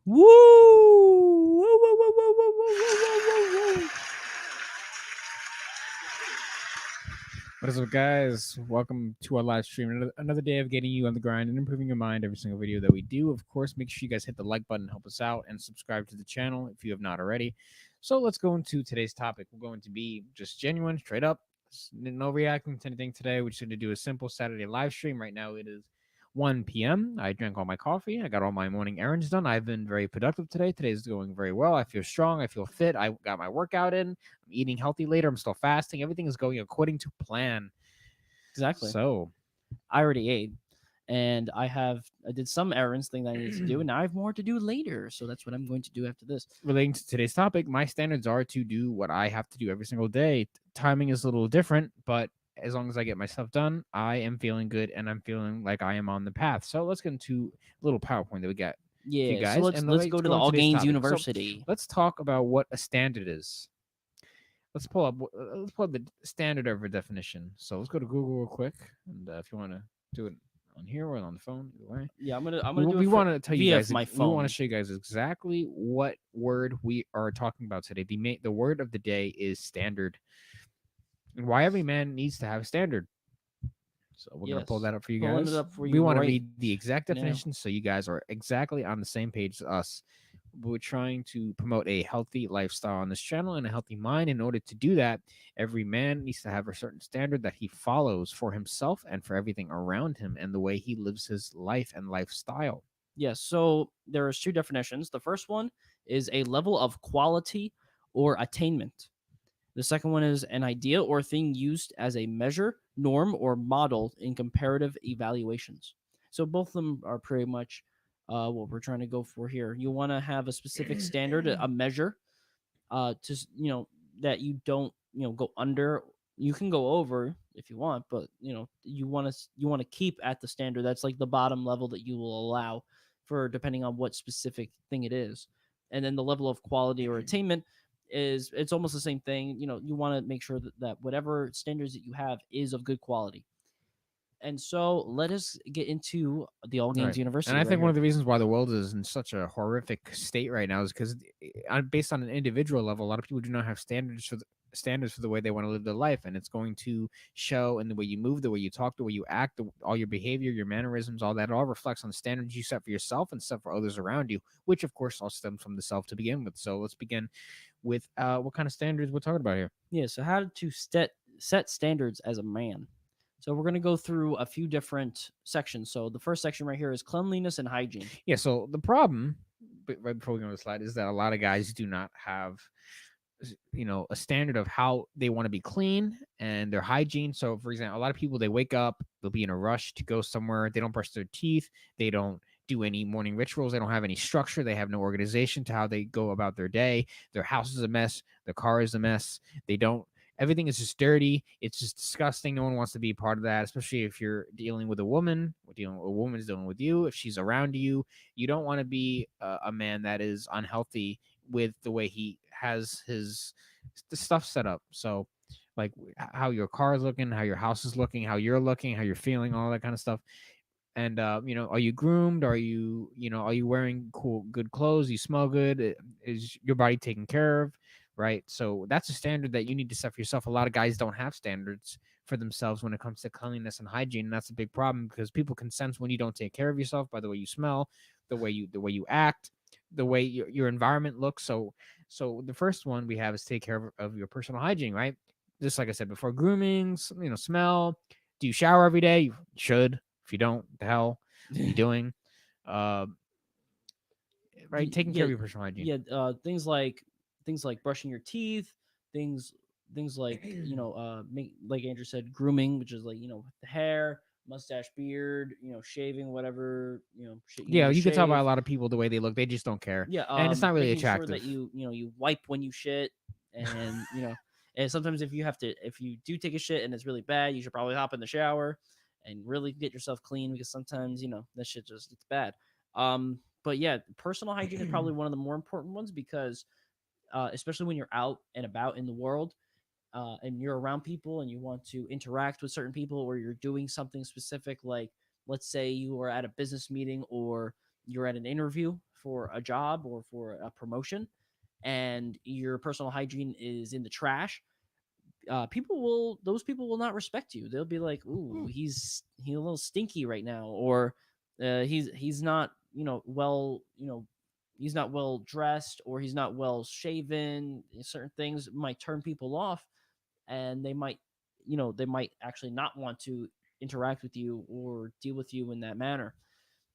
Woo! Woo, woo, woo, woo, woo, woo, woo, woo, woo. What is up, guys? Welcome to our live stream. Another day of getting you on the grind and improving your mind every single video that we do. Of course, make sure you guys hit the like button, help us out, and subscribe to the channel if you have not already. So let's go into today's topic. We're going to be just genuine, straight up. No reacting to anything today. We're just going to do a simple Saturday live stream. Right now, it is 1 p.m. I drank all my coffee. I got all my morning errands done. I've been very productive today. Today's going very well. I feel strong. I feel fit. I got my workout in. I'm eating healthy later. I'm still fasting. Everything is going according to plan. Exactly. So, I already ate, and I did some errands thing that I need to do, and now I have more to do later. So that's what I'm going to do after this. relating to today's topic, my standards are to do what I have to do every single day. Timing is a little different, but as long as I get my stuff done, I am feeling good and I'm feeling like I am on the path. So let's get into a little PowerPoint that we got. Yeah. guys, So let's and let's go to the into All today's Gains topic. So, University. Let's talk about what a standard is. Let's pull up the standard of a definition. So let's go to Google real quick, and if you want to do it on here or on the phone, either way. Yeah, I'm gonna do it. We want to tell you via guys. my We phone. want to show you guys exactly what word we are talking about today. The word of the day is standard, and why every man needs to have a standard. So we're gonna pull Yes. that up for you Pulling guys. it up for We you want to right read the exact now. definition so you guys are exactly on the same page as us. We're trying to promote a healthy lifestyle on this channel and a healthy mind. In order to do that, every man needs to have a certain standard that he follows for himself and for everything around him and the way he lives his life and lifestyle. Yes. So there's two definitions. The first one is a level of quality or attainment. The second one is an idea or thing used as a measure, norm, or model in comparative evaluations. So both of them are pretty much what we're trying to go for here. You want to have a specific standard, a measure, that you don't go under. You can go over if you want, but you want to keep at the standard. That's like the bottom level that you will allow for depending on what specific thing it is. And then the level of quality or attainment it's almost the same thing. You want to make sure that whatever standards that you have is of good quality. And so let us get into the All Gains University. And I think one of the reasons why the world is in such a horrific state right now is because, based on an individual level, a lot of people do not have standards for the way they want to live their life, and it's going to show in the way you move, the way you talk, the way you act, all your behavior, your mannerisms, all that. It all reflects on the standards you set for yourself and set for others around you, which of course all stems from the self to begin with. So let's begin with what kind of standards we're talking about here. Yeah. So how to set standards as a man. So we're going to go through a few different sections. So the first section right here is cleanliness and hygiene. Yeah, so the problem, right before we go to the slide, is that a lot of guys do not have, a standard of how they want to be clean and their hygiene. So, for example, a lot of people, they wake up, they'll be in a rush to go somewhere. They don't brush their teeth. They don't do any morning rituals. They don't have any structure. They have no organization to how they go about their day. Their house is a mess. Their car is a mess. Everything is just dirty. It's just disgusting. No one wants to be part of that, especially if you're dealing with a woman. A woman's dealing with you. If she's around you, you don't want to be a man that is unhealthy with the way he has the stuff set up. So, like how your car is looking, how your house is looking, how you're looking, how you're feeling, all that kind of stuff. And are you groomed? Are you wearing cool good clothes? You smell good? Is your body taken care of? Right? So that's a standard that you need to set for yourself. A lot of guys don't have standards for themselves when it comes to cleanliness and hygiene, and that's a big problem because people can sense when you don't take care of yourself by the way you smell, the way you act, the way your environment looks. So the first one we have is take care of your personal hygiene, right? Just like I said before, grooming, smell. Do you shower every day? You should. If you don't, the hell are you doing? Uh, right, taking care Yeah, of your personal hygiene. yeah. Things like brushing your teeth, things things like like Andrew said, grooming, which is like the hair, mustache, beard, shaving, whatever shit you need Yeah, to you can tell by a shave. lot of people the way they look. They just don't care, Yeah, and it's not really making sure that attractive. you wipe when you shit, and and sometimes if you do take a shit and it's really bad, you should probably hop in the shower and really get yourself clean because sometimes that shit just it's bad. But yeah, personal hygiene is probably one of the more important ones because especially when you're out and about in the world, and you're around people and you want to interact with certain people or you're doing something specific, like let's say you are at a business meeting or you're at an interview for a job or for a promotion and your personal hygiene is in the trash, those people will not respect you. They'll be like, "Ooh, he's a little stinky right now," or he's not he's not well dressed or he's not well shaven. Certain things might turn people off, and they might actually not want to interact with you or deal with you in that manner.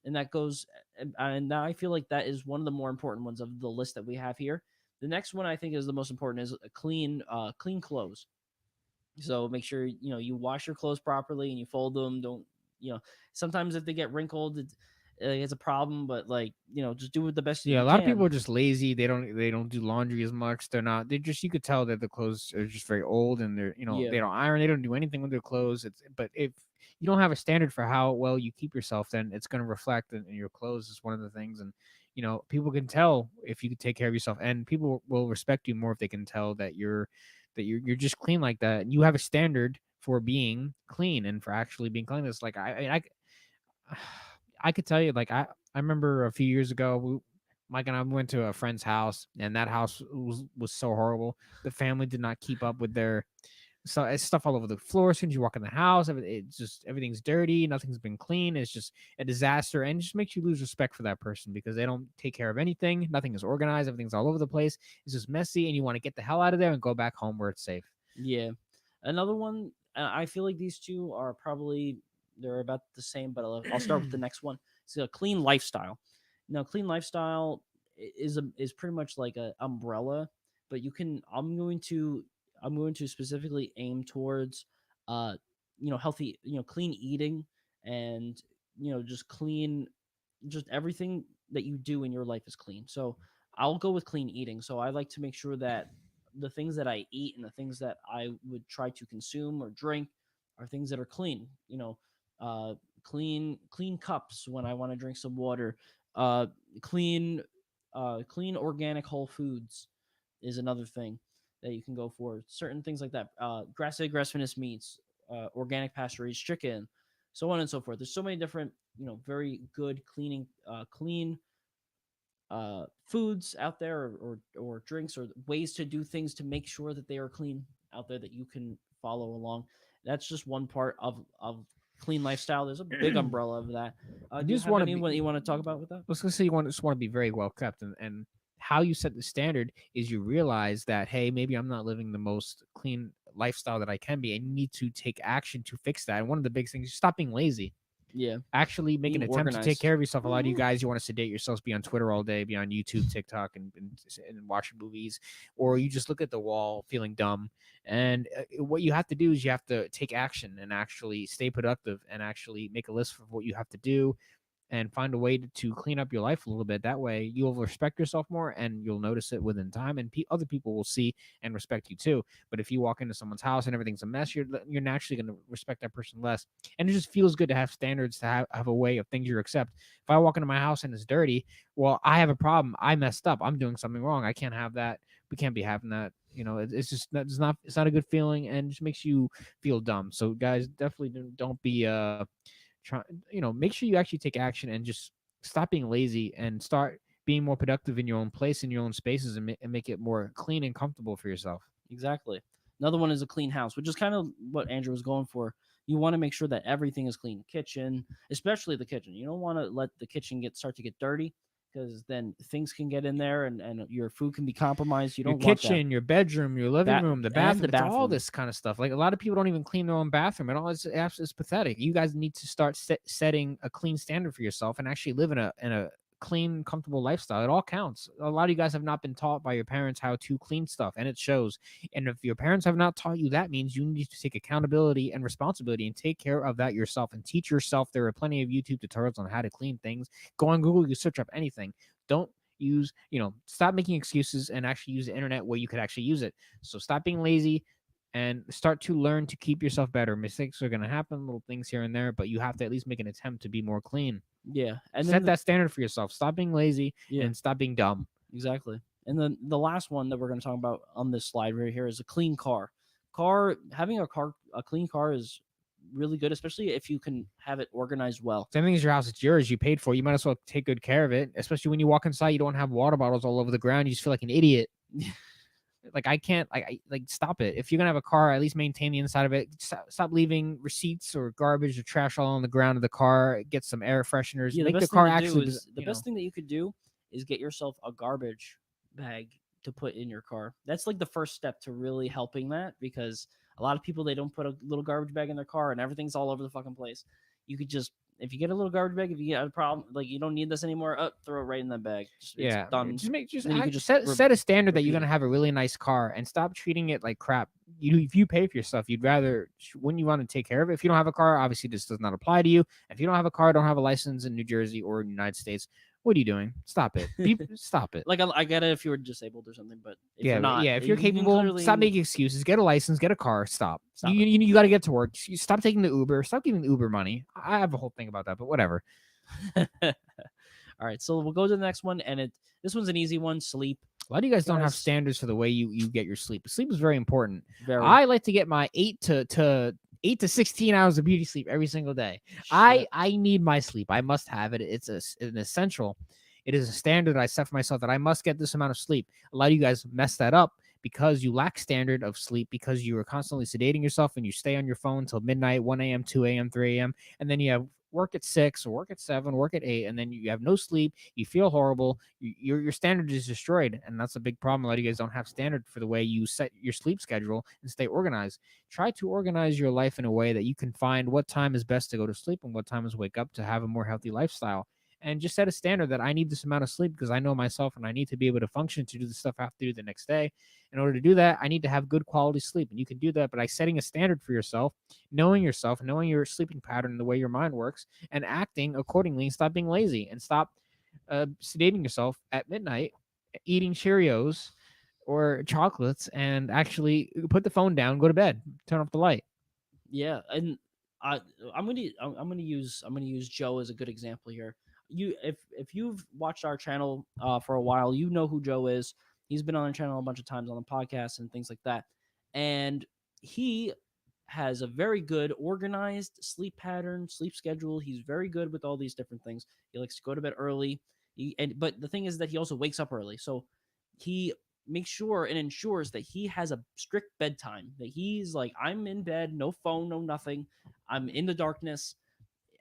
And that goes, and I feel like that is one of the more important ones of the list that we have here. The next one I think is the most important is clean clothes. So make sure you wash your clothes properly and you fold them. Don't you know? Sometimes if they get wrinkled, it's a problem. But just do it the best that Yeah, a you lot of people can. are just lazy. They don't do laundry as much. They're not. They just you could tell that the clothes are just very old and Yeah, they don't iron. They don't do anything with their clothes. But if you don't have a standard for how well you keep yourself, then it's going to reflect in your clothes. Is one of the things, and people can tell if you can take care of yourself, and people will respect you more if they can tell that you're just clean like that. And you have a standard for being clean and for actually being clean. It's like I could tell you, like I remember a few years ago, Mike and I went to a friend's house, and that house was so horrible. The family did not keep up with their it's stuff all over the floor. As soon as you walk in the house, it's just everything's dirty. Nothing's been clean. It's just a disaster, and it just makes you lose respect for that person because they don't take care of anything. Nothing is organized. Everything's all over the place. It's just messy, and you want to get the hell out of there and go back home where it's safe. yeah. Another one, I feel like these two are probably they're about the same, but I'll start with the next one. It's a clean lifestyle. Now, clean lifestyle is pretty much like a umbrella, but I'm going to specifically aim towards uh healthy, clean eating and just clean, just everything that you do in your life is clean. So I'll go with clean eating. So I like to make sure that the things that I eat and the things that I would try to consume or drink are things that are clean. Uh, clean cups when I want to drink some water. Uh, clean clean organic whole foods is another thing that you can go for. Certain things like that. Grass-fed, grass-finished meats, organic pasture-raised chicken, so on and so forth. There's so many different, very good clean foods out there, or drinks, or ways to do things to make sure that they are clean out there that you can follow along. That's just one part of clean lifestyle. There's a big umbrella of that. You Do you just have want to anyone that be you want to talk about with that? I was gonna say just want to be very well kept, and how you set the standard is you realize that hey, maybe I'm not living the most clean lifestyle that I can be, and you need to take action to fix that. And one of the big things is stop being lazy. Yeah, Actually make being an attempt to take organized. care of yourself. A lot of you guys, you want to sedate yourselves, be on Twitter all day, be on YouTube, TikTok, and watch movies, or you just look at the wall feeling dumb. And what you have to do is you have to take action and actually stay productive and actually make a list of what you have to do and find a way to clean up your life a little bit. That way, you'll respect yourself more and you'll notice it within time, and other people will see and respect you too. But if you walk into someone's house and everything's a mess, you're naturally going to respect that person less. And it just feels good to have standards, to have a way of things you accept. If I walk into my house and it's dirty, well, I have a problem. I messed up. I'm doing something wrong. I can't have that. We can't be having that. It's just it's not a good feeling, and just makes you feel dumb. So guys, definitely don't be Try, make sure you actually take action and just stop being lazy and start being more productive in your own place, in your own spaces, and make it more clean and comfortable for yourself. Exactly. Another one is a clean house, which is kind of what Andrew was going for. You want to make sure that everything is clean. Kitchen, especially the kitchen. You don't want to let the kitchen start to get dirty because then things can get in there and your food can be compromised. You Your don't want that. kitchen, your bedroom, your living room, the And the bathroom, it's all bathroom. this kind of stuff. Like a lot of people don't even clean their own bathroom and all. It's pathetic. You guys need to start setting a clean standard for yourself and actually live in a clean, comfortable lifestyle. It all counts. A lot of you guys have not been taught by your parents how to clean stuff, and it shows. And if your parents have not taught you, that means you need to take accountability and responsibility and take care of that yourself and teach yourself. There are plenty of YouTube tutorials on how to clean things. Go on Google, you search up anything. Don't stop making excuses and actually use the internet where you could actually use it. So stop being lazy and start to learn to keep yourself better. Mistakes are going to happen, little things here and there, but you have to at least make an attempt to be more clean. Yeah. And then Set that standard for yourself. Stop being lazy yeah, and stop being dumb. exactly. And then the last one that we're going to talk about on this slide right here is a clean car. Having a clean car is really good, especially if you can have it organized well. Same thing as your house. It's yours. You paid for it. You might as well take good care of it, especially when you walk inside. You don't have water bottles all over the ground. You just feel like an idiot. Like I can't like stop it. If you're gonna have a car, at least maintain the inside of it. Stop leaving receipts or garbage or trash all on the ground of the car. Get some air fresheners. Yeah, Make the car actually. the best thing that you could do is get yourself a garbage bag to put in your car. That's like the first step to really helping that because a lot of people they don't put a little garbage bag in their car and everything's all over the fucking place. You could just if you get a little garbage bag, if you get a problem like you don't need this anymore, throw it right in that bag. It's Yeah, done. just And then you could just set a standard that you're repeat gonna it. have a really nice car and stop treating it like crap. If you pay for your stuff, you'd rather wouldn't you want to take care of it? If you don't have a car, obviously this does not apply to you. If you don't have a car, don't have a license in New Jersey or United States, what are you doing? Stop it. Stop it. Like I get it if you were disabled or something, but if Yeah, you're not, yeah. If you're you can capable, stop clearly making excuses. Get a license. Get a car. Stop. stop it. You got to get to work. Stop taking the Uber. Stop giving the Uber money. I have a whole thing about that, but whatever. All right, so we'll go to the next one, and this one's an easy one. Sleep. A lot of you guys don't have Guys, standards for the way you get your sleep. Sleep is very important. very I like to get my 8 to 16 hours of beauty sleep every single day. I need my sleep. I must have it. It's an essential. It is a standard I set for myself that I must get this amount of sleep. A lot of you guys mess that up because you lack standard of sleep because you are constantly sedating yourself and you stay on your phone till midnight, 1 a.m., 2 a.m., 3 a.m. And then you have work at 6 or work at 7, work at 8, and then you have no sleep. You feel horrible. Your standard is destroyed. And that's a big problem. A lot of you guys don't have standard for the way you set your sleep schedule and stay organized. Try to organize your life in a way that you can find what time is best to go to sleep and what time is wake up to have a more healthy lifestyle. And just set a standard that I need this amount of sleep because I know myself and I need to be able to function to do the stuff I have to do the next day. In order to do that, I need to have good quality sleep. And you can do that by setting a standard for yourself, knowing your sleeping pattern, and the way your mind works, and acting accordingly. And stop being lazy and stop sedating yourself at midnight, eating Cheerios or chocolates, and actually put the phone down, go to bed, turn off the light. yeah, and I I'm gonna use Joe as a good example here. If you've watched our channel for a while, you know who Joe is. He's been on the channel a bunch of times on the podcast and things like that, and he has a very good organized sleep pattern, sleep schedule. He's very good with all these different things. He likes to go to bed early. But the thing is that he also wakes up early. So he makes sure and ensures that he has a strict bedtime. That he's like, I'm in bed, no phone, no nothing. I'm in the darkness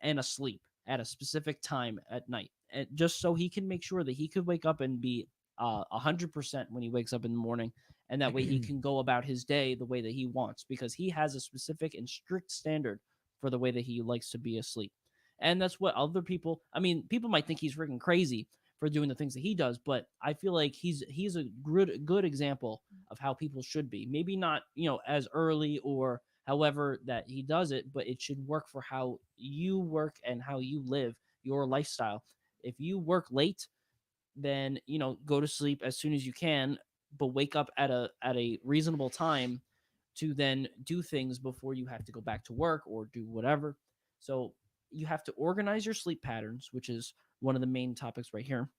and asleep at a specific time at night, and just so he can make sure that he could wake up and be 100% when he wakes up in the morning, and that way he can go about his day the way that he wants because he has a specific and strict standard for the way that he likes to be asleep. And that's what other people, I mean, people might think he's freaking crazy for doing the things that he does, but I feel like he's a good example of how people should be. Maybe not, as early or however that he does it, but it should work for how you work and how you live your lifestyle. If you work late, then go to sleep as soon as you can, but wake up at a reasonable time to then do things before you have to go back to work or do whatever. So you have to organize your sleep patterns, which is one of the main topics right here.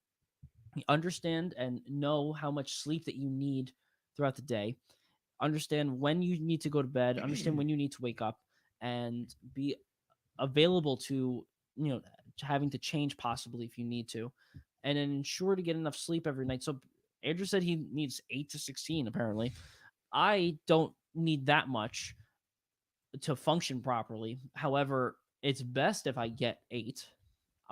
Understand and know how much sleep that you need throughout the day. Understand when you need to go to bed, understand when you need to wake up, and be available to, you know, to having to change possibly if you need to, and then ensure to get enough sleep every night. So Andrew said he needs 8 to 16 apparently. I don't need that much to function properly. However, it's best if I get 8,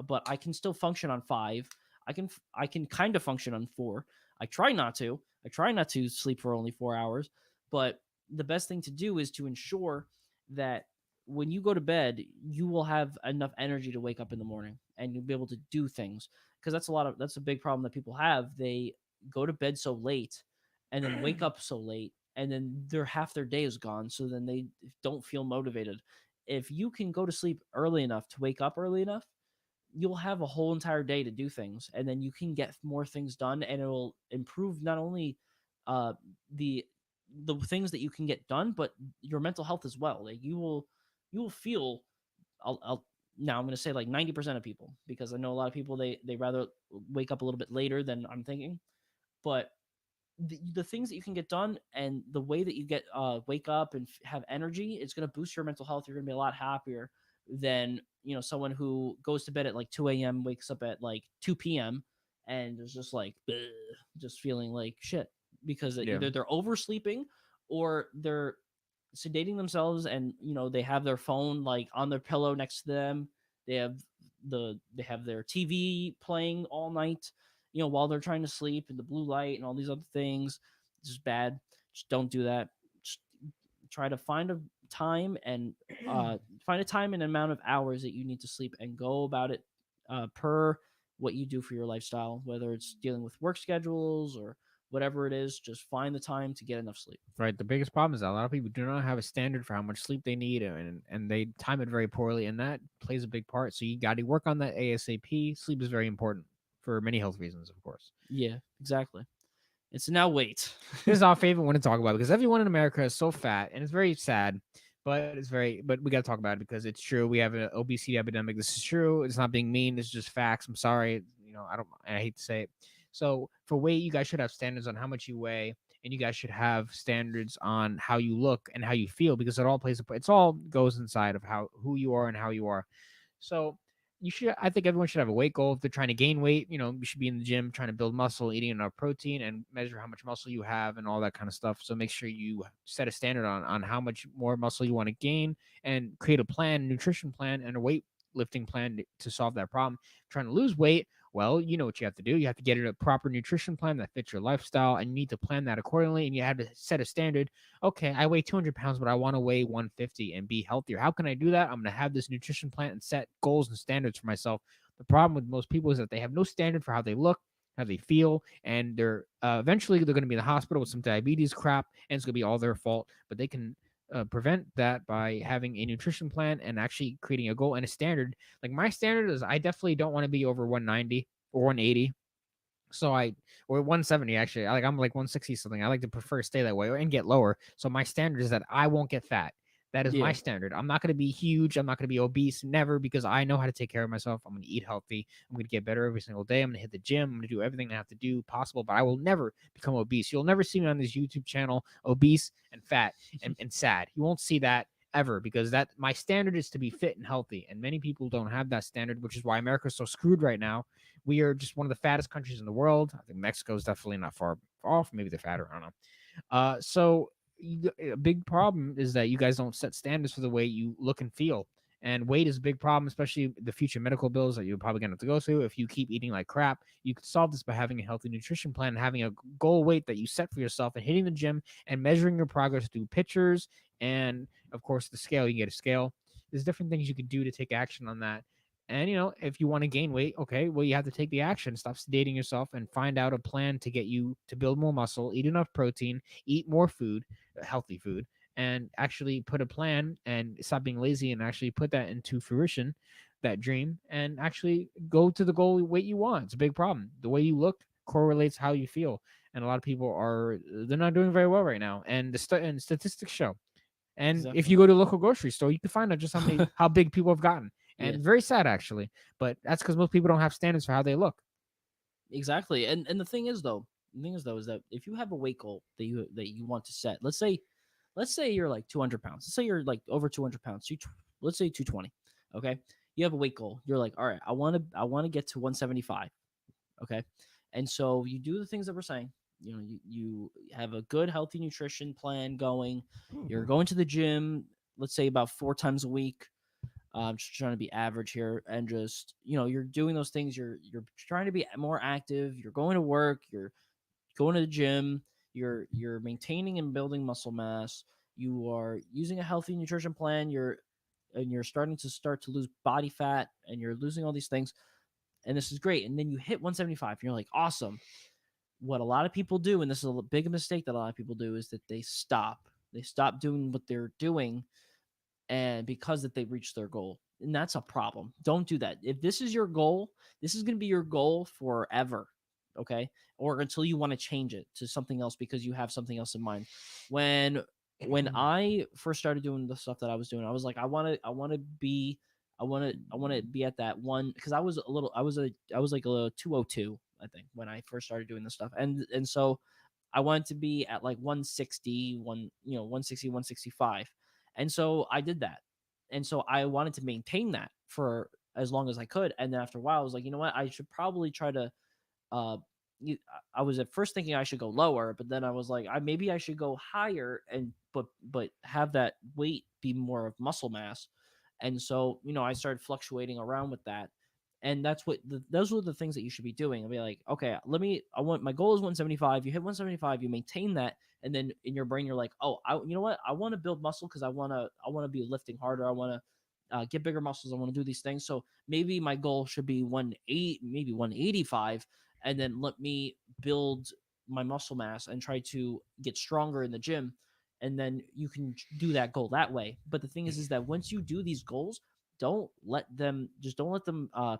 but I can still function on 5. I can kind of function on 4. I try not to. I try not to sleep for only 4 hours, but the best thing to do is to ensure that when you go to bed, you will have enough energy to wake up in the morning and you'll be able to do things, because that's a big problem that people have. They go to bed so late and then wake up so late, and then their half their day is gone, so then they don't feel motivated. If you can go to sleep early enough to wake up early enough, you'll have a whole entire day to do things, and then you can get more things done, and it'll improve not only uh the the things that you can get done, but your mental health as well. Like you will feel, I'll now I'm going to say like 90% of people, because I know a lot of people, they rather wake up a little bit later than I'm thinking, but the things that you can get done and the way that you get wake up and have energy, it's going to boost your mental health. You're going to be a lot happier than, someone who goes to bed at like 2 a.m, wakes up at like 2 p.m, and is just like "Bleh," just feeling like shit, because Yeah. either they're oversleeping or they're sedating themselves, and they have their phone like on their pillow next to them. They have their TV playing all night, while they're trying to sleep, and the blue light and all these other things. It's just bad. Just don't do that. Just try to find a time and amount of hours that you need to sleep, and go about it per what you do for your lifestyle, whether it's dealing with work schedules or whatever it is. Just find the time to get enough sleep. Right. The biggest problem is that a lot of people do not have a standard for how much sleep they need, and they time it very poorly, and that plays a big part. So you got to work on that ASAP. Sleep is very important for many health reasons, of course. Yeah, exactly. It's now wait. This is our favorite one to talk about because everyone in America is so fat, and it's very sad. But we got to talk about it because it's true. We have an obesity epidemic. This is true. It's not being mean. It's just facts. I'm sorry. I hate to say it. So for weight, you guys should have standards on how much you weigh, and you guys should have standards on how you look and how you feel, because it all plays a. It's all goes inside of who you are and how you are. So I think everyone should have a weight goal. If they're trying to gain weight, you should be in the gym trying to build muscle, eating enough protein, and measure how much muscle you have and all that kind of stuff. So make sure you set a standard on how much more muscle you want to gain, and create a plan, nutrition plan, and a weight lifting plan to solve that problem. Trying to lose weight, well, you know what you have to do. You have to get a proper nutrition plan that fits your lifestyle, and you need to plan that accordingly. And you have to set a standard. Okay, I weigh 200 pounds, but I want to weigh 150 and be healthier. How can I do that? I'm going to have this nutrition plan and set goals and standards for myself. The problem with most people is that they have no standard for how they look, how they feel, and they're eventually they're going to be in the hospital with some diabetes crap, and it's going to be all their fault. But they can prevent that by having a nutrition plan and actually creating a goal and a standard. Like my standard is, I definitely don't want to be over 190 or 180. Or 170 actually. I'm like 160 something. I like to prefer to stay that way and get lower. So my standard is that I won't get fat. That is my Yeah, standard. I'm not going to be huge. I'm not going to be obese. Never, because I know how to take care of myself. I'm going to eat healthy. I'm going to get better every single day. I'm going to hit the gym. I'm going to do everything I have to do possible, but I will never become obese. You'll never see me on this YouTube channel obese and fat and sad. You won't see that ever, because that my standard is to be fit and healthy, and many people don't have that standard, which is why America's so screwed right now. We are just one of the fattest countries in the world. I think Mexico is definitely not far off. Maybe they're fatter. I don't know. A big problem is that you guys don't set standards for the way you look and feel. And weight is a big problem, especially the future medical bills that you're probably going to have to go through. If you keep eating like crap, you can solve this by having a healthy nutrition plan, and having a goal weight that you set for yourself, and hitting the gym and measuring your progress through pictures. And of course, the scale, you can get a scale. There's different things you can do to take action on that. And if you want to gain weight, okay, well, you have to take the action. Stop sedating yourself and find out a plan to get you to build more muscle, eat enough protein, eat more food, healthy food, and actually put a plan and stop being lazy and actually put that into fruition, that dream, and actually go to the goal weight you want. It's a big problem. The way you look correlates how you feel. And a lot of people they're not doing very well right now. And and statistics show. And if exactly. you go to a local grocery store, you can find out just how big people have gotten. Yeah, And very sad actually. But that's because most people don't have standards for how they look. exactly. And the thing is though is that if you have a weight goal that you want to set, let's say you're like 200 pounds. Let's say you're like over 200 pounds. Let's say 220. Okay. You have a weight goal. You're like, all right, I want to get to 175. Okay. And so you do the things that we're saying. You have a good healthy nutrition plan going. You're going to the gym, let's say about 4 times a week. Just trying to be average here, and just you're doing those things. You're trying to be more active. You're going to work. You're going to the gym. You're maintaining and building muscle mass. You are using a healthy nutrition plan. You're starting to lose body fat, and you're losing all these things, and this is great. And then you hit 175, and you're like, awesome. What a lot of people do, and this is a big mistake that a lot of people do, is that they stop. They stop doing what they're doing, and because that they reached their goal, and that's a problem. Don't do that. If this is your goal, this is going to be your goal forever. Okay. Or until you want to change it to something else because you have something else in mind. When I first started doing the stuff that I was doing, I was like, I want to be I want to be at that one, because I was like a 202, I think, when I first started doing this stuff. And so I wanted to be at like 160, 160, 165. And so I did that. And so I wanted to maintain that for as long as I could. And then after a while, I was like, you know what? I should probably try to uh I was at first thinking I should go lower, but then I was like, maybe I should go higher, and but have that weight be more of muscle mass. And so I started fluctuating around with that, and those were the things that you should be doing. I'll be like, okay, I want, my goal is 175. You hit 175, you maintain that, and then in your brain you're like, oh, you know what? I want to build muscle because I want to be lifting harder. I want to get bigger muscles. I want to do these things. So maybe my goal should be 180, maybe 185, and then let me build my muscle mass and try to get stronger in the gym. And then you can do that goal that way. But the thing is that once you do these goals, don't let them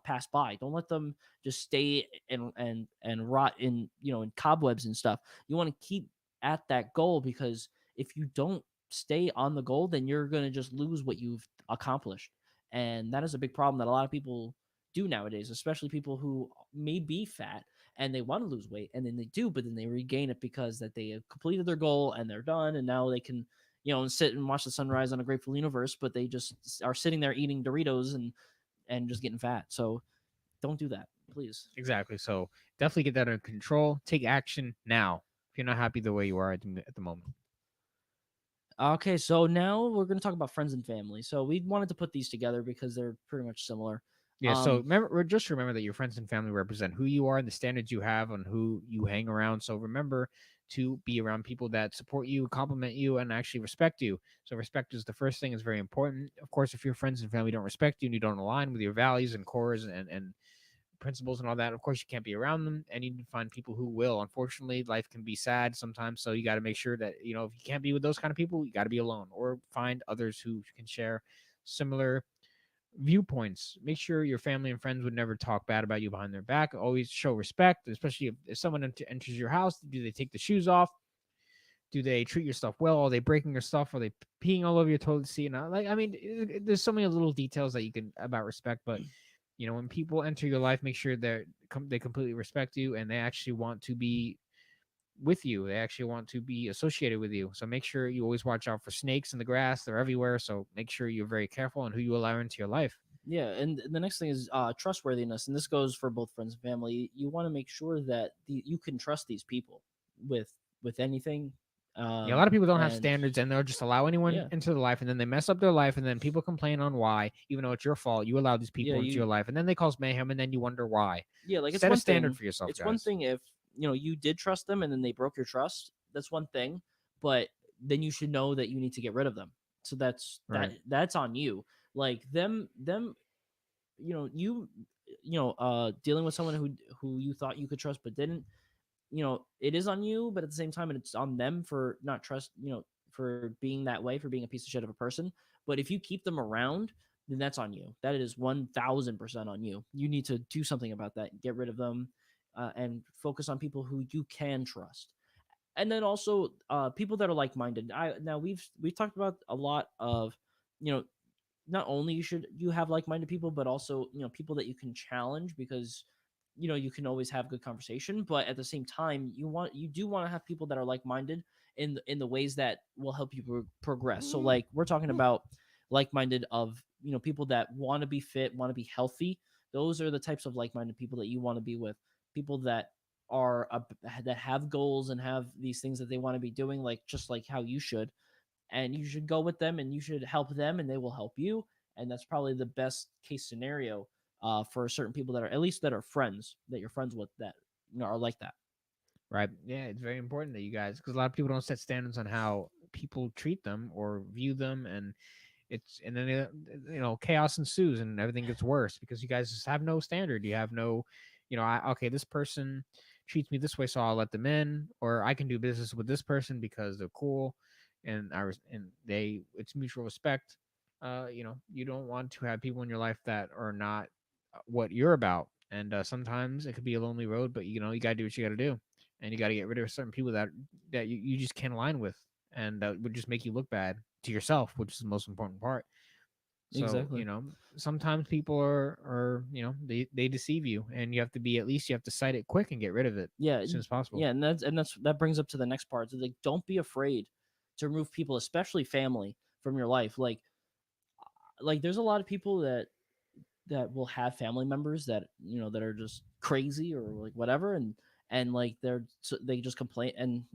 pass by. Don't let them just stay and rot in cobwebs and stuff. You want to keep at that goal, because if you don't stay on the goal, then you're going to just lose what you've accomplished. And that is a big problem that a lot of people do nowadays, especially people who may be fat and they want to lose weight, and then they do, but then they regain it because that they have completed their goal and they're done, and now they can sit and watch the sunrise on a grateful universe, but they just are sitting there eating Doritos and just getting fat. So don't do that, please. Exactly. So definitely get that under control. Take action now if you're not happy the way you are at the moment. Okay, so now we're going to talk about friends and family. So we wanted to put these together because they're pretty much similar. Yeah, so um remember, just remember that your friends and family represent who you are and the standards you have on who you hang around. So remember to be around people that support you, compliment you, and actually respect you. So respect is the first thing; is very important. Of course, if your friends and family don't respect you and you don't align with your values and cores and principles and all that, of course you can't be around them, and you need to find people who will. Unfortunately, life can be sad sometimes, so you got to make sure that if you can't be with those kind of people, you got to be alone or find others who can share similar viewpoints. Make sure your family and friends would never talk bad about you behind their back. Always show respect, especially if someone enters your house. Do they take the shoes off? Do they treat your stuff well? Are they breaking your stuff? Are they peeing all over your toilet seat? And I mean, there's so many little details that you can about respect. But when people enter your life, make sure they completely respect you and they actually want to be with you. They actually want to be associated with you. So make sure you always watch out for snakes in the grass. They're everywhere. So make sure you're very careful on who you allow into your life. Yeah, and the next thing is trustworthiness, and this goes for both friends and family. You want to make sure that you can trust these people with anything. Yeah, a lot of people don't have And standards and they'll just allow anyone yeah, into their life and then they mess up their life and then people complain on why, even though it's your fault. You allowed these yeah, people into your life and then they cause mayhem and then you wonder why. like it's Set a one standard thing. for yourself, It's one guys. thing if you did trust them and then they broke your trust. That's one thing, but then you should know that you need to get rid of them. So Right. that's on you. Like them, you dealing with someone who you thought you could trust but didn't. It is on you, but at the same time, it's on them for not trust, for being that way, for being a piece of shit of a person. But if you keep them around, then that's on you. That is 1000% on you. You need to do something about that. Get rid of them, and focus on people who you can trust. And then also people that are like-minded. Now we've talked about a lot of, you know, not only should you have like-minded people, but also people that you can challenge, because you can always have good conversation. But at the same time, you do want to have people that are like-minded in the ways that will help you progress. So like we're talking about like-minded of, people that want to be fit, want to be healthy. Those are the types of like-minded people that you want to be with. People that are that have goals and have these things that they want to be doing, like just like how you should. And you should go with them and you should help them and they will help you. And that's probably the best case scenario for certain people that are, at least that are friends, that you're friends with, that are like that. Right. Yeah, it's very important that you guys, because a lot of people don't set standards on how people treat them or view them, and and then chaos ensues and everything gets worse because you guys just have no standard. You have no, okay, this person treats me this way, so I'll let them in, or I can do business with this person because they're cool, and it's mutual respect. You don't want to have people in your life that are not what you're about, and sometimes it could be a lonely road, but you got to do what you got to do, and you got to get rid of certain people that you just can't align with, and that would just make you look bad to yourself, which is the most important part. So, Exactly. sometimes people are they deceive you, and you have to cite it quick and get rid of it Yeah. as soon as possible. Yeah. That brings up to the next part. So, like, don't be afraid to remove people, especially family, from your life. Like there's a lot of people that will have family members that that are just crazy or like whatever, and like they just complain,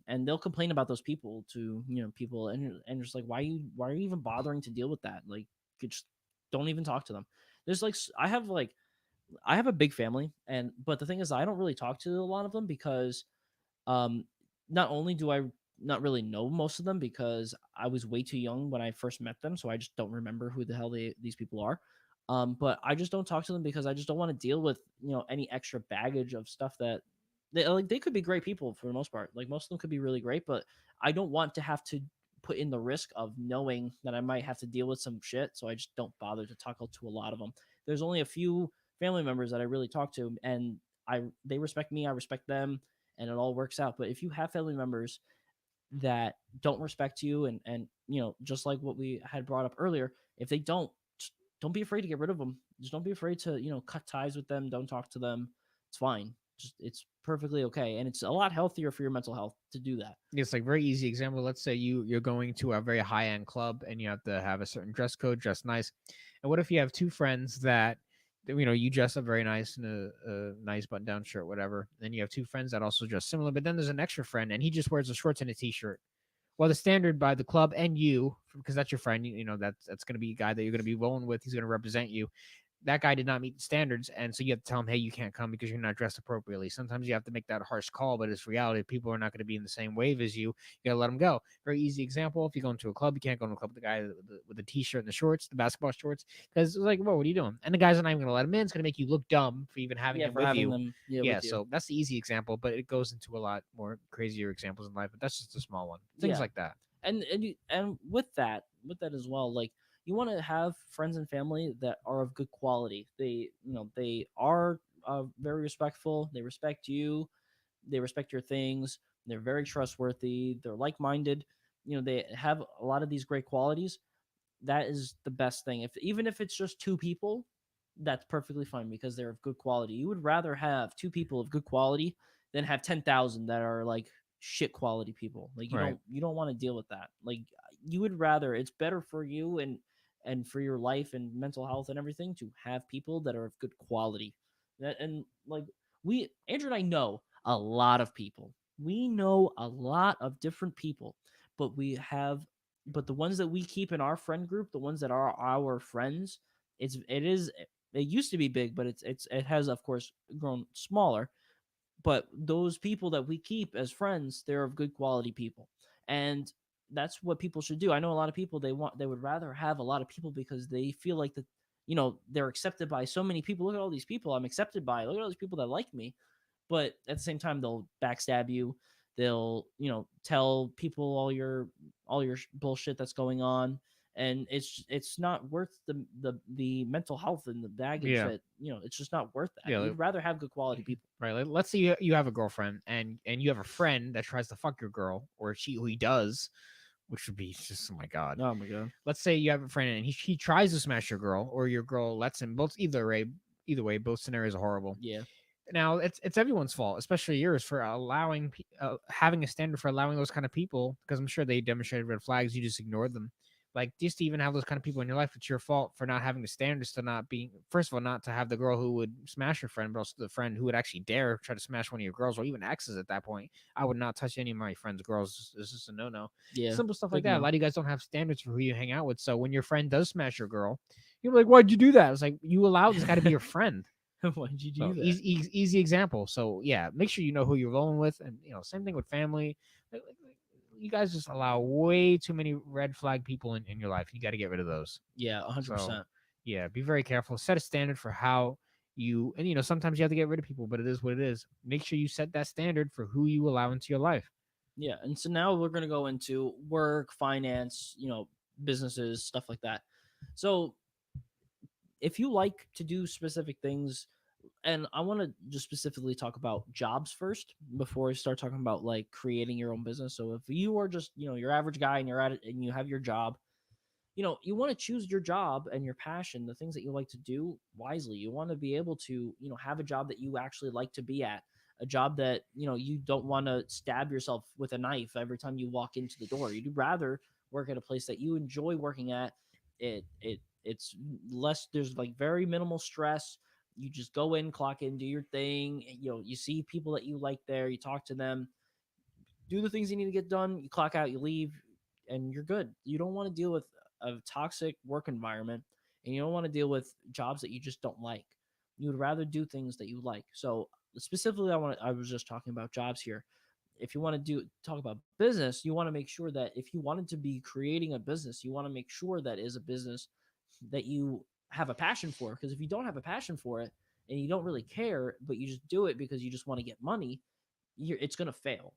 and they'll complain about those people to people, and just like, why are you even bothering to deal with that? Like, you just don't even talk to them. There's like I have a big family, and but the thing is I don't really talk to a lot of them because um, not only do I not really know most of them because I was way too young when I first met them, so I just don't remember who the hell these people are. But I just don't talk to them because I just don't want to deal with any extra baggage of stuff that they could be great people for the most part. Like most of them could be really great, but I don't want to have to put in the risk of knowing that I might have to deal with some shit. So I just don't bother to talk to a lot of them. There's only a few family members that I really talk to, and they respect me, I respect them, and it all works out. But if you have family members that don't respect you, and just like what we had brought up earlier, if they don't be afraid to get rid of them. Just don't be afraid to cut ties with them. Don't talk to them. It's fine. Just it's perfectly okay, and it's a lot healthier for your mental health to do that. It's like very easy example. Let's say you're going to a very high end club and you have to have a certain dress code, dress nice. And what if you have two friends that you dress up very nice in a nice button down shirt, whatever. Then you have two friends that also dress similar, but then there's an extra friend and he just wears the shorts and a t-shirt. Well, the standard by the club and you, because that's your friend, that's going to be a guy that you're going to be rolling with. He's going to represent you. That guy did not meet the standards, and so you have to tell him, hey, you can't come because you're not dressed appropriately. Sometimes you have to make that harsh call, but it's reality. People are not going to be in the same wave as you. You got to let them go. Very easy example. If you go into a club, you can't go into a club with the guy with the t-shirt and the shorts, the basketball shorts, because it's like, whoa, what are you doing? And the guy's not even going to let him in. It's going to make you look dumb for even having Yeah, him for with having you. them, yeah, Yeah, with you. so that's the easy example, but it goes into a lot more crazier examples in life, but that's just a small one. Things Yeah, like that. and with that as well, like you want to have friends and family that are of good quality. They are very respectful. They respect you. They respect your things. They're very trustworthy. They're like-minded. They have a lot of these great qualities. That is the best thing. If even if it's just two people, that's perfectly fine because they're of good quality. You would rather have two people of good quality than have 10,000 that are like shit quality people. Like Right. you don't want to deal with that. Like you would rather, it's better for you and for your life and mental health and everything to have people that are of good quality. And like we Andrew and I know a lot of people. We know a lot of different people, but but the ones that we keep in our friend group, the ones that are our friends, it used to be big, but it has of course grown smaller. But those people that we keep as friends, they're of good quality people, and that's what people should do. I know a lot of people, they would rather have a lot of people because they feel like that they're accepted by so many people. Look at all these people I'm accepted by. Look at all these people that like me, but at the same time they'll backstab you. They'll tell people all your bullshit that's going on, and it's not worth the mental health and the baggage Yeah. that it's just not worth that. Yeah. You'd rather have good quality people. Right. Let's say you have a girlfriend and you have a friend that tries to fuck your girl, or he does, which would be just, oh my god. Oh my god. Let's say you have a friend and he tries to smash your girl, or your girl lets him. Either way, both scenarios are horrible. Yeah. Now it's everyone's fault, especially yours, for having a standard for allowing those kind of people, because I'm sure they demonstrated red flags. You just ignored them. like just to even have those kind of people in your life, it's your fault for not having the standards to not being, first of all, not to have the girl who would smash your friend, but also the friend who would actually dare try to smash one of your girls or even exes at that point. I would not touch any of my friends' girls. This is a no. Yeah, Simple stuff like big that. A no. lot of you guys don't have standards for who you hang out with. So when your friend does smash your girl, you're like, why'd you do that? It's like, you allowed this guy to be your friend. Why did you So do that? easy example. So yeah, make sure you know who you're rolling with, and same thing with family. You guys just allow way too many red flag people in your life. You got to get rid of those. Yeah, So 100%. yeah, be very careful. Set a standard for how you, and sometimes you have to get rid of people, but it is what it is. Make sure you set that standard for who you allow into your life. Yeah, and so now we're going to go into work, finance, businesses, stuff like that. So if you like to do specific things, and I want to just specifically talk about jobs first before I start talking about like creating your own business. So if you are just, your average guy and you're at it and you have your job, you want to choose your job and your passion, the things that you like to do wisely. You want to be able to, have a job that you actually like to be at, a job that, you don't want to stab yourself with a knife every time you walk into the door. You'd rather work at a place that you enjoy working at. It's less, there's like very minimal stress. You just go in, clock in, do your thing. You see people that you like there, you talk to them, do the things you need to get done, you clock out, you leave, and you're good. You don't want to deal with a toxic work environment, and you don't want to deal with jobs that you just don't like. You would rather do things that you like. So specifically, I was just talking about jobs here. If you want to talk about business, you want to make sure that if you wanted to be creating a business, you want to make sure that is a business that you have a passion for. Because if you don't have a passion for it and you don't really care, but you just do it because you just want to get money, it's going to fail.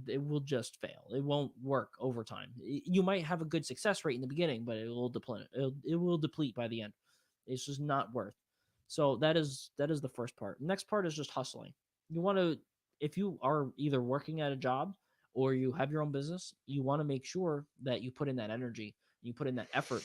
It will just fail. It won't work over time. You might have a good success rate in the beginning, but it will deplete. It will deplete by the end. It's just not worth. So that is the first part. Next part is just hustling. You want to, if you are either working at a job or you have your own business, you want to make sure that you put in that energy, you put in that effort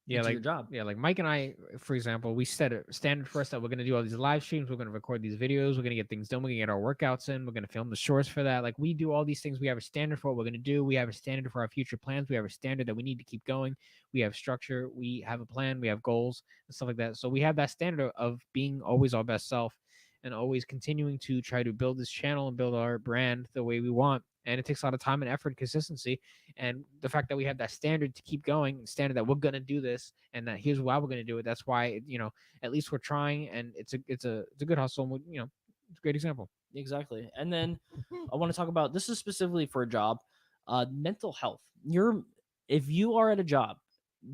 Yeah, into your job. like Mike and I, for example, we set a standard for us that we're gonna do all these live streams, we're gonna record these videos, we're gonna get things done, we're gonna get our workouts in, we're gonna film the shorts for that. Like we do all these things. We have a standard for what we're gonna do. We have a standard for our future plans. We have a standard that we need to keep going. We have structure. We have a plan. We have goals and stuff like that. So we have that standard of being always our best self and always continuing to try to build this channel and build our brand the way we want. And it takes a lot of time and effort and consistency. And the fact that we have that standard to keep going, standard that we're gonna do this, and that here's why we're gonna do it. That's why at least we're trying, and it's a good hustle. And it's a great example. Exactly. And then I want to talk about, this is specifically for a job, mental health. If you are at a job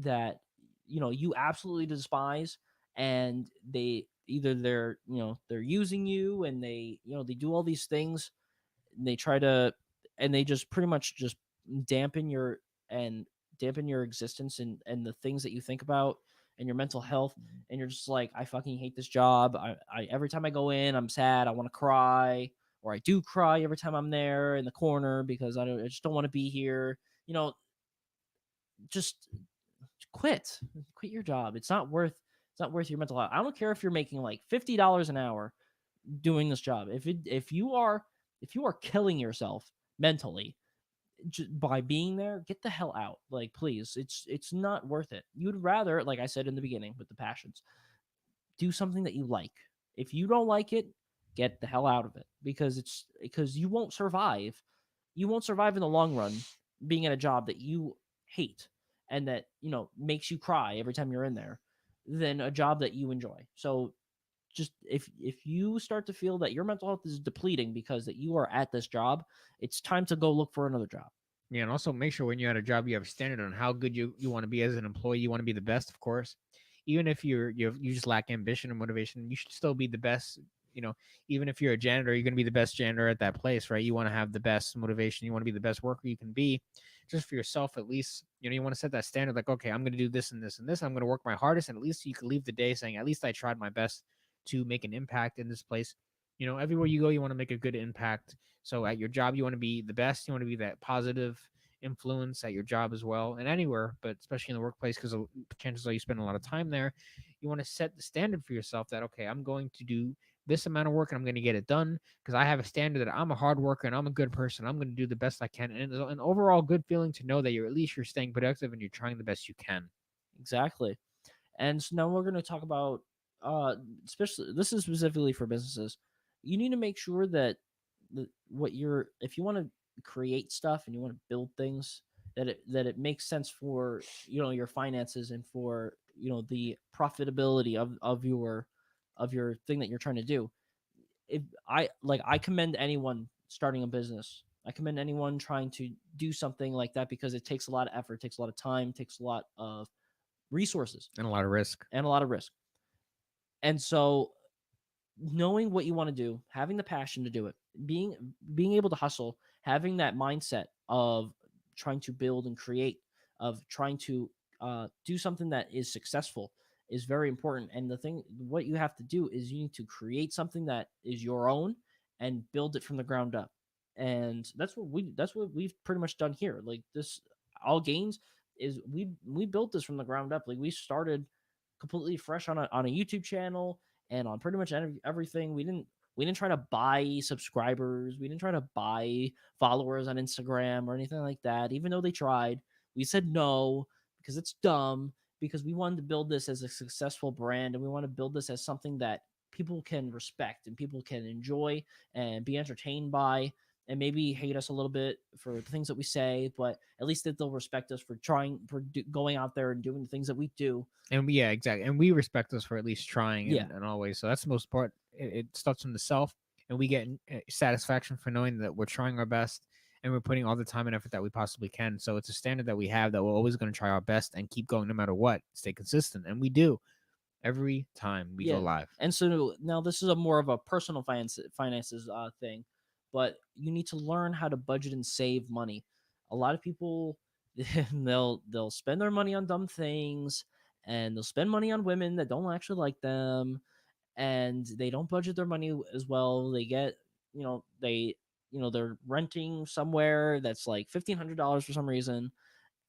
that you absolutely despise, and they're using you, and they do all these things, and they just pretty much just dampen your and dampen your existence, and the things that you think about, and your mental health, and you're just like, I fucking hate this job. I every time I go in, I'm sad, I want to cry, or I do cry every time I'm there in the corner because I just don't want to be here. Just quit your job. It's not worth your mental health. I don't care if you're making like $50 an hour doing this job. If you are killing yourself mentally by being there, get the hell out. Like, please, it's not worth it. You'd rather, like I said in the beginning with the passions, do something that you like. If you don't like it, get the hell out of it, because you won't survive in the long run being at a job that you hate, and that makes you cry every time you're in there, than a job that you enjoy. So just, if you start to feel that your mental health is depleting because that you are at this job, it's time to go look for another job. Yeah, and also make sure when you're at a job, you have a standard on how good you want to be as an employee. You want to be the best, of course. Even if you just lack ambition and motivation, you should still be the best. Even if you're a janitor, you're going to be the best janitor at that place, right? You want to have the best motivation. You want to be the best worker you can be, just for yourself at least. You want to set that standard, like, okay, I'm going to do this and this and this. I'm going to work my hardest, and at least you can leave the day saying, at least I tried my best to make an impact in this place. Everywhere you go, you want to make a good impact. So at your job, you want to be the best. You want to be that positive influence at your job as well, and anywhere, but especially in the workplace, because chances are you spend a lot of time there. You want to set the standard for yourself that, okay, I'm going to do this amount of work and I'm going to get it done because I have a standard that I'm a hard worker and I'm a good person. I'm going to do the best I can. And it's an overall good feeling to know that you're at least you're staying productive and you're trying the best you can. Exactly. And so now we're going to talk about, uh, especially this is specifically for businesses. You need to make sure that what you're, if you want to create stuff and you want to build things, that it makes sense for your finances and for the profitability of your thing that you're trying to do. If I commend anyone starting a business. I commend anyone trying to do something like that because it takes a lot of effort, takes a lot of time, takes a lot of resources And a lot of risk. and a lot of risk. And so knowing what you want to do, having the passion to do it, being able to hustle, having that mindset of trying to build and create, of trying to do something that is successful is very important. And what you have to do is you need to create something that is your own and build it from the ground up. And that's what we've pretty much done here. Like this, all gains is we built this from the ground up. Like we started completely fresh on a YouTube channel and on pretty much everything. We didn't try to buy subscribers. We didn't try to buy followers on Instagram or anything like that. Even though they tried, we said no because it's dumb. Because we wanted to build this as a successful brand, and we want to build this as something that people can respect and people can enjoy and be entertained by, and maybe hate us a little bit for the things that we say, but at least that they'll respect us for going out there and doing the things that we do. And yeah, exactly. And we respect us for at least trying Yeah, and always. So that's the most part. It starts from the self, and we get satisfaction for knowing that we're trying our best and we're putting all the time and effort that we possibly can. So it's a standard that we have that we're always going to try our best and keep going no matter what. Stay consistent, and we do every time we go yeah. live. And so now this is a more of a personal finances thing, but you need to learn how to budget and save money. A lot of people they'll spend their money on dumb things, and they'll spend money on women that don't actually like them, and they don't budget their money as well. They get, they, they're renting somewhere that's like $1,500 for some reason.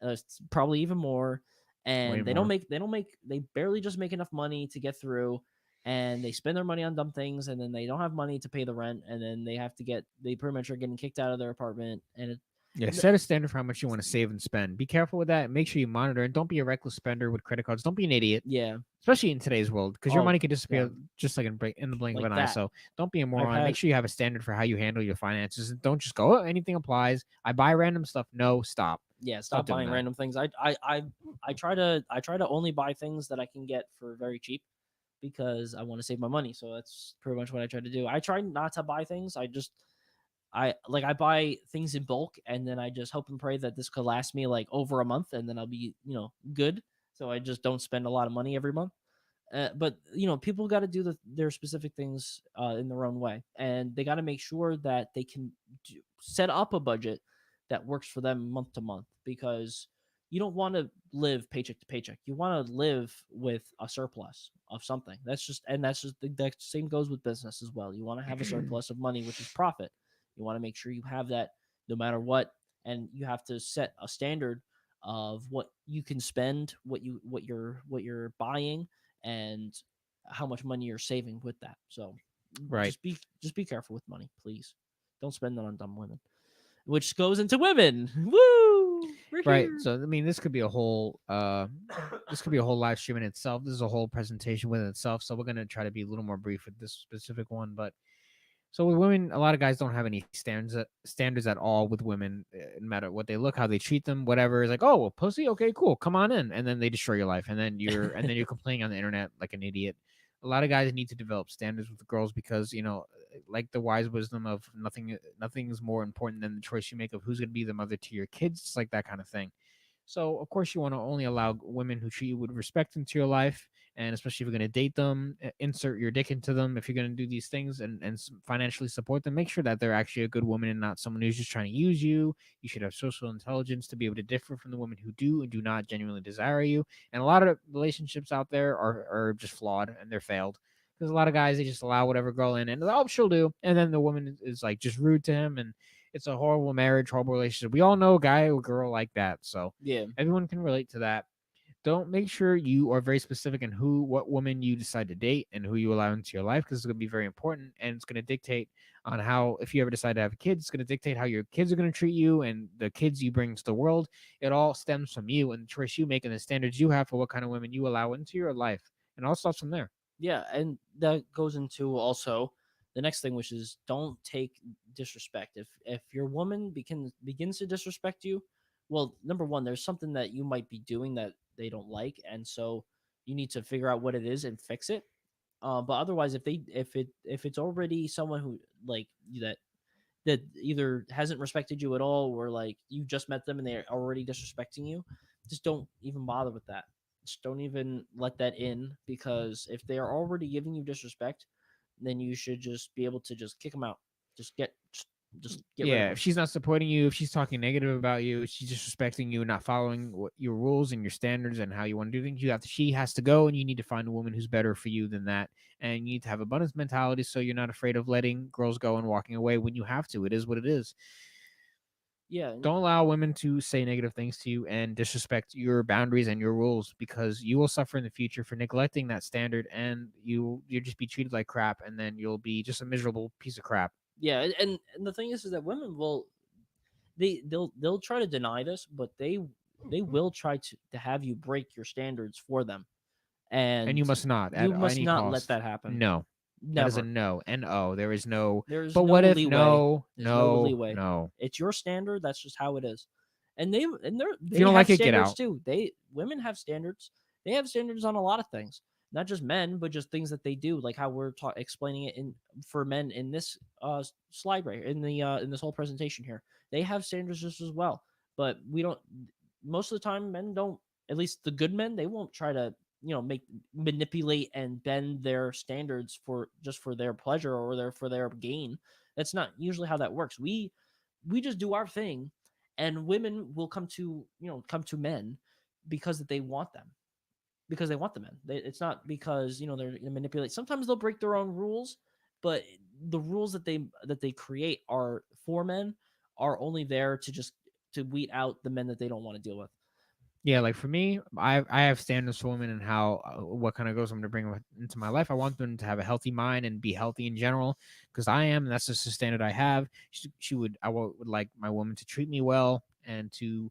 It's probably even more, Way and more. they barely just make enough money to get through, and they spend their money on dumb things, and then they don't have money to pay the rent, and then they pretty much are getting kicked out of their apartment, and Yeah, and set a standard for how much you want to save and spend. Be careful with that. Make sure you monitor and don't be a reckless spender with credit cards. Don't be an idiot, yeah, especially in today's world, because your oh money can yeah, disappear just like in the blink of like an eye. that. So don't be a I've moron. Make had sure you have a standard for how you handle your finances, and don't just go, oh, anything applies. I buy random stuff. No, stop. Yeah, Stop stop doing buying that. random things. I try to only buy things that I can get for very cheap because I want to save my money. So that's pretty much what I try to do. I try not to buy things. I buy things in bulk, and then I just hope and pray that this could last me like over a month, and then I'll be good. So I just don't spend a lot of money every month. But people got to do their specific things in their own way, and they got to make sure that they can set up a budget that works for them month to month, because you don't want to live paycheck to paycheck. You want to live with a surplus of something. That's just that same goes with business as well. You want to have a surplus of money, which is profit. You want to make sure you have that no matter what, and you have to set a standard of what you can spend, what you're buying, and how much money you're saving with that. So Right. just be careful with money, please. Don't spend it on dumb women. Which goes into women. Woo! We're Right. here. So I mean, this could be a whole this could be a whole live stream in itself. This is a whole presentation within itself. So we're gonna try to be a little more brief with this specific one. But so with women, a lot of guys don't have any standards at all with women, no matter what they look, how they treat them, whatever. It's like, oh, well, pussy, okay, cool, come on in, and then they destroy your life, and then you're complaining on the internet like an idiot. A lot of guys need to develop standards with the girls because like the wise wisdom of nothing is more important than the choice you make of who's going to be the mother to your kids. It's like that kind of thing. So of course you want to only allow women who treat you with respect into your life, and especially if you're going to date them, insert your dick into them. If you're going to do these things and financially support them, make sure that they're actually a good woman and not someone who's just trying to use you. You should have social intelligence to be able to differ from the women who do and do not genuinely desire you. And a lot of relationships out there are just flawed and they're failed. Because a lot of guys, they just allow whatever girl in and oh, she'll do. And then the woman is like just rude to him, and it's a horrible marriage, horrible relationship. We all know a guy or girl like that. So Yeah. everyone can relate to that. don't make sure you are very specific in what woman you decide to date and who you allow into your life, because it's going to be very important, and it's going to dictate on how, if you ever decide to have kids, it's going to dictate how your kids are going to treat you and the kids you bring to the world. It all stems from you and the choice you make and the standards you have for what kind of women you allow into your life, and it all starts from there. Yeah, and that goes into also the next thing, which is don't take disrespect. If your woman begins to disrespect you, well, number one, there's something that you might be doing that they don't like, and so you need to figure out what it is and fix it. But otherwise, if it's already someone who like that that either hasn't respected you at all, or like you just met them and they're already disrespecting you, just don't even bother with that. Just don't even let that in, because if they are already giving you disrespect, then you should just be able to just kick them out. Just get just get rid of Yeah, if them. she's not supporting you, if she's talking negative about you, she's disrespecting you, not following your rules and your standards and how you want to do things, she has to go, and you need to find a woman who's better for you than that. And you need to have abundance mentality, so you're not afraid of letting girls go and walking away when you have to. It is what it is. Yeah, Don't allow women to say negative things to you and disrespect your boundaries and your rules, because you will suffer in the future for neglecting that standard, and you'll just be treated like crap, and then you'll be just a miserable piece of crap. yeah, and the thing is that women will they'll try to deny this, but they will try to have you break your standards for them, And and you must not at you must any not let cost. that happen. No, that is a Never. no. No. There is no. There's But no what if leeway. no, There's no no, leeway. no? It's your standard. That's just how it is. If you They don't have like it, get standards out. too. Women have standards. They have standards on a lot of things, not just men, but just things that they do, like how we're explaining it in for men in this slide right in the in this whole presentation here. They have standards just as well, but we don't. Most of the time, men don't. At least the good men, they won't try to make manipulate and bend their standards for just for their pleasure or their for their gain. That's not usually how that works. We just do our thing, and women will come to men because that they want them, because they want the men. It's not because they're gonna manipulate. Sometimes they'll break their own rules, but the rules that they create are for men, are only there to just to weed out the men that they don't want to deal with. Yeah, like for me, I have standards for women and how what kind of girls I'm going to bring into my life. I want them to have a healthy mind and be healthy in general, because I am, and that's just the standard I have. Would like my woman to treat me well and to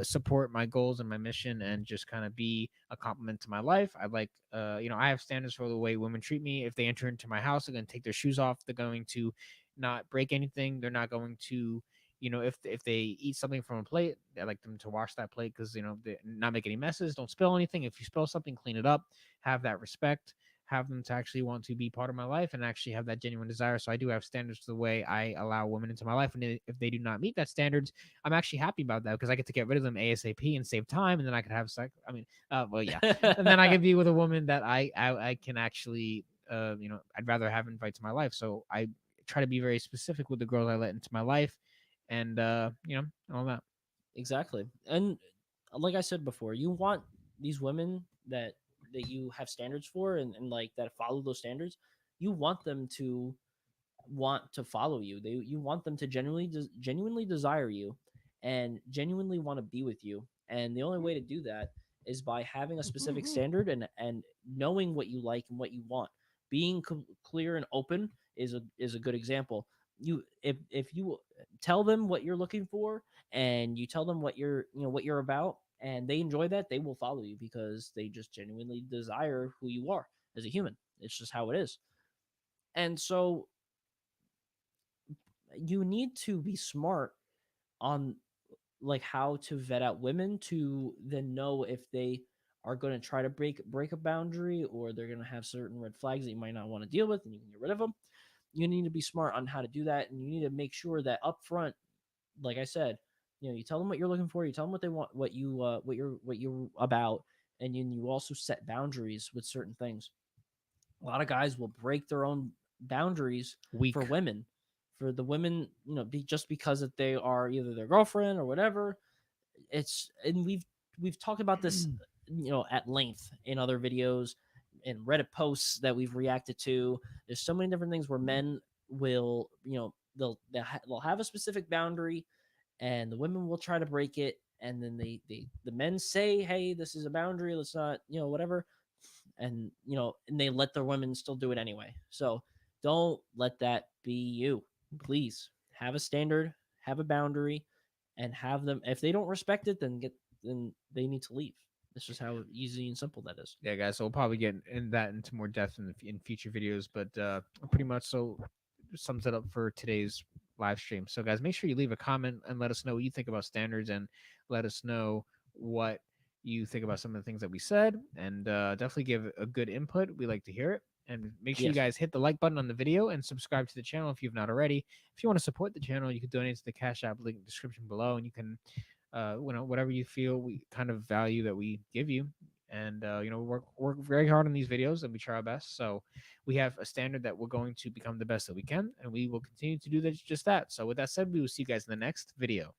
support my goals and my mission, and just kind of be a compliment to my life. I like, I have standards for the way women treat me. If they enter into my house, they're going to take their shoes off. They're going to not break anything. They're not going to, if they eat something from a plate, I like them to wash that plate, because they not make any messes, don't spill anything. If you spill something, clean it up. Have that respect. Have them to actually want to be part of my life and actually have that genuine desire. So I do have standards to the way I allow women into my life, and if they do not meet that standards, I'm actually happy about that, because I get to get rid of them ASAP and save time, and then I can have sex. I mean, well, yeah, and then I can be with a woman that I can actually, I'd rather have invite to my life. So I try to be very specific with the girls I let into my life, and all that. Exactly. And like I said before, you want these women that you have standards for, and like that follow those standards. You want them to want to follow you. You want them to genuinely desire you and genuinely want to be with you. And the only way to do that is by having a specific standard and knowing what you like and what you want. Being clear and open is a good example. If you tell them what you're looking for, and you tell them what you're about, and they enjoy that, they will follow you because they just genuinely desire who you are as a human. It's just how it is. And so you need to be smart on like how to vet out women to then know if they are going to try to break a boundary, or they're going to have certain red flags that you might not want to deal with, and you can get rid of them. You need to be smart on how to do that, and you need to make sure that up front, like I said, you tell them what you're looking for, you tell them what they want, what you're about, and then you also set boundaries with certain things. A lot of guys will break their own boundaries for Weak. women, for the women, just because that they are either their girlfriend or whatever. It's and we've talked about this, at length in other videos and Reddit posts that we've reacted to. There's so many different things where men will, they'll have a specific boundary, and the women will try to break it, and then the men say, hey, this is a boundary, let's not, whatever, and and they let their women still do it anyway. So don't let that be you. Please have a standard, have a boundary, and have them. If they don't respect it, then they need to leave. This is how easy and simple that is. Yeah, guys. So we'll probably get in that into more depth in future videos, but pretty much so sums it up for today's live stream. So, guys, make sure you leave a comment and let us know what you think about standards, and let us know what you think about some of the things that we said, and definitely give a good input. We like to hear it. And make sure you Yes. guys hit the like button on the video and subscribe to the channel if you've not already. If you want to support the channel, you can donate to the Cash App link in the description below, and you can, whatever you feel we kind of value that we give you, and work very hard on these videos, and we try our best. So we have a standard that we're going to become the best that we can, and we will continue to do that, just that. So with that said, we will see you guys in the next video.